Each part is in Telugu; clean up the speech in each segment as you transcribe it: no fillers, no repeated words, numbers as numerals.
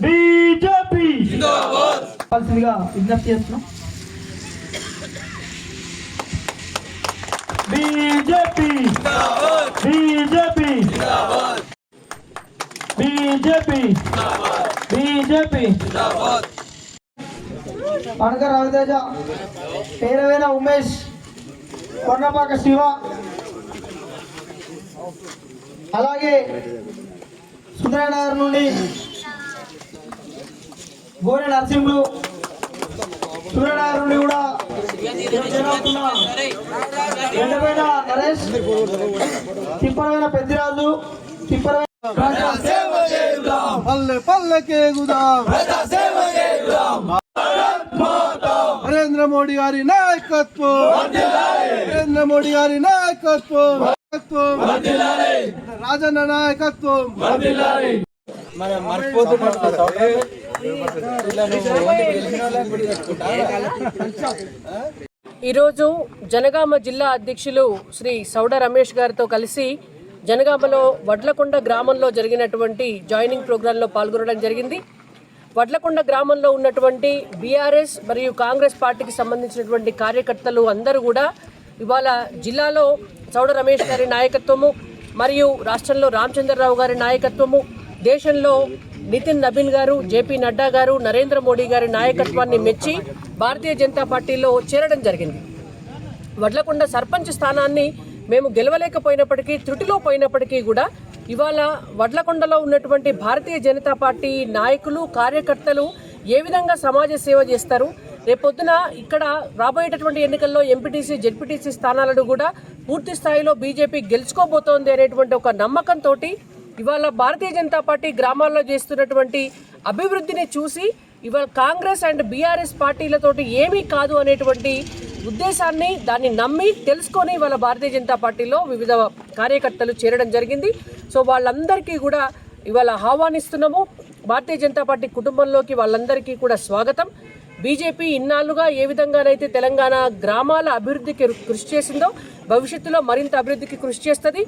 బీజేపీ కావాల్సిందిగా విజ్ఞప్తి చేస్తున్నాం. బీజేపీ బీజేపీ బీజేపీ బీజేపీ అనక రవితేజ, పేరవేన ఉమేష్, కొన్నపాక శివ, అలాగే సుందరనగర్ నుండి గోరె నరసింహులు, సూర్యనగర్ నుండి కూడా ఎండపైన నరేష్, తిప్పరమైన పెద్దిరాజు, తిప్పరమైన పల్లె పల్లెకే గుదాం నరేంద్ర మోడీ గారి నాయకత్వం, నరేంద్ర మోడీ గారి నాయకత్వం, రాజన్న నాయకత్వం. ఈరోజు జనగామ జిల్లా అధ్యక్షులు శ్రీ సౌడ రమేష్ గారితో కలిసి జనగామలో వడ్లకొండ గ్రామంలో జరిగినటువంటి జాయినింగ్ ప్రోగ్రాంలో పాల్గొనడం జరిగింది. వడ్లకొండ గ్రామంలో ఉన్నటువంటి బీఆర్ఎస్ మరియు కాంగ్రెస్ పార్టీకి సంబంధించినటువంటి కార్యకర్తలు అందరూ కూడా ఇవాళ జిల్లాలో సౌడ రమేష్ గారి నాయకత్వము మరియు రాష్ట్రంలో రామచంద్రరావు గారి నాయకత్వము, దేశంలో నితిన్ నబీన్ గారు, జేపీ నడ్డా గారు, నరేంద్ర మోడీ గారి నాయకత్వాన్ని మెచ్చి భారతీయ జనతా పార్టీలో చేరడం జరిగింది. వడ్లకొండ సర్పంచ్ స్థానాన్ని మేము గెలవలేకపోయినప్పటికీ, త్రుటిలో పోయినప్పటికీ కూడా ఇవాళ వడ్లకొండలో ఉన్నటువంటి భారతీయ జనతా పార్టీ నాయకులు, కార్యకర్తలు ఏ విధంగా సమాజ సేవ చేస్తారు, రేపొద్దున ఇక్కడ రాబోయేటటువంటి ఎన్నికల్లో ఎంపీటీసీ, జెడ్పీటీసీ స్థానాలను కూడా పూర్తి స్థాయిలో బీజేపీ గెలుచుకోబోతోంది అనేటువంటి ఒక నమ్మకంతో ఇవాళ భారతీయ జనతా పార్టీ గ్రామాల్లో చేస్తున్నటువంటి అభివృద్ధిని చూసి ఇవాళ కాంగ్రెస్ అండ్ బీఆర్ఎస్ పార్టీలతోటి ఏమీ కాదు అనేటువంటి ఉద్దేశాన్ని, దాన్ని నమ్మి తెలుసుకొని ఇవాళ భారతీయ జనతా పార్టీలో వివిధ కార్యకర్తలు చేరడం జరిగింది. సో వాళ్ళందరికీ కూడా ఇవాళ ఆహ్వానిస్తున్నాము. భారతీయ జనతా పార్టీ కుటుంబంలోకి వాళ్ళందరికీ కూడా స్వాగతం. బీజేపీ ఇన్నాళ్లుగా ఏ విధంగానైతే తెలంగాణ గ్రామాల అభివృద్ధికి కృషి చేసిందో భవిష్యత్తులో మరింత అభివృద్ధికి కృషి చేస్తుంది.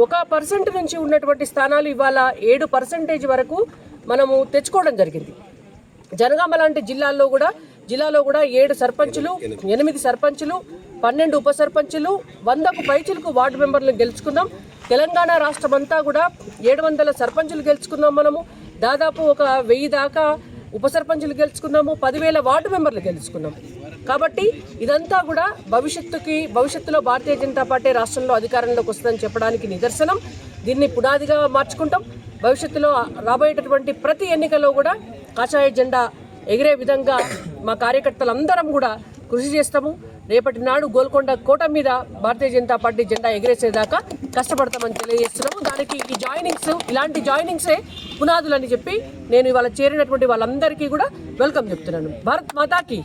1% నుంచి ఉన్నటువంటి స్థానాలు ఇవాళ 7% వరకు మనము తెచ్చుకోవడం జరిగింది. జనగామ లాంటి జిల్లాలో కూడా 7 సర్పంచులు, 8 సర్పంచులు, 12 ఉప సర్పంచులు, 100కు పైచిలకు వార్డు మెంబర్లు గెలుచుకున్నాం. తెలంగాణ రాష్ట్రం అంతా కూడా 700 సర్పంచులు గెలుచుకున్నాం. మనము దాదాపు ఒక 1000 దాకా ఉప సర్పంచులు గెలుచుకున్నాము, 10,000 వార్డు మెంబర్లు గెలుచుకున్నాం. కాబట్టి ఇదంతా కూడా భవిష్యత్తులో భారతీయ జనతా పార్టీ రాష్ట్రంలో అధికారంలోకి వస్తుందని చెప్పడానికి నిదర్శనం. దీన్ని పునాదిగా మార్చుకుంటాం. భవిష్యత్తులో రాబోయేటటువంటి ప్రతి ఎన్నికల్లో కూడా కాషాయ జెండా ఎగిరే విధంగా మా కార్యకర్తలందరం కూడా కృషి చేస్తాము. రేపటి నాడు గోల్కొండ కోట మీద భారతీయ జనతా పార్టీ జెండా ఎగిరేసేదాకా కష్టపడతామని తెలియజేస్తున్నాము. దానికి ఈ ఇలాంటి జాయినింగ్సే పునాదులని చెప్పి నేను ఇవాళ చేరినటువంటి వాళ్ళందరికీ కూడా వెల్కమ్ చెప్తున్నాను. భారత్ మాతాకి.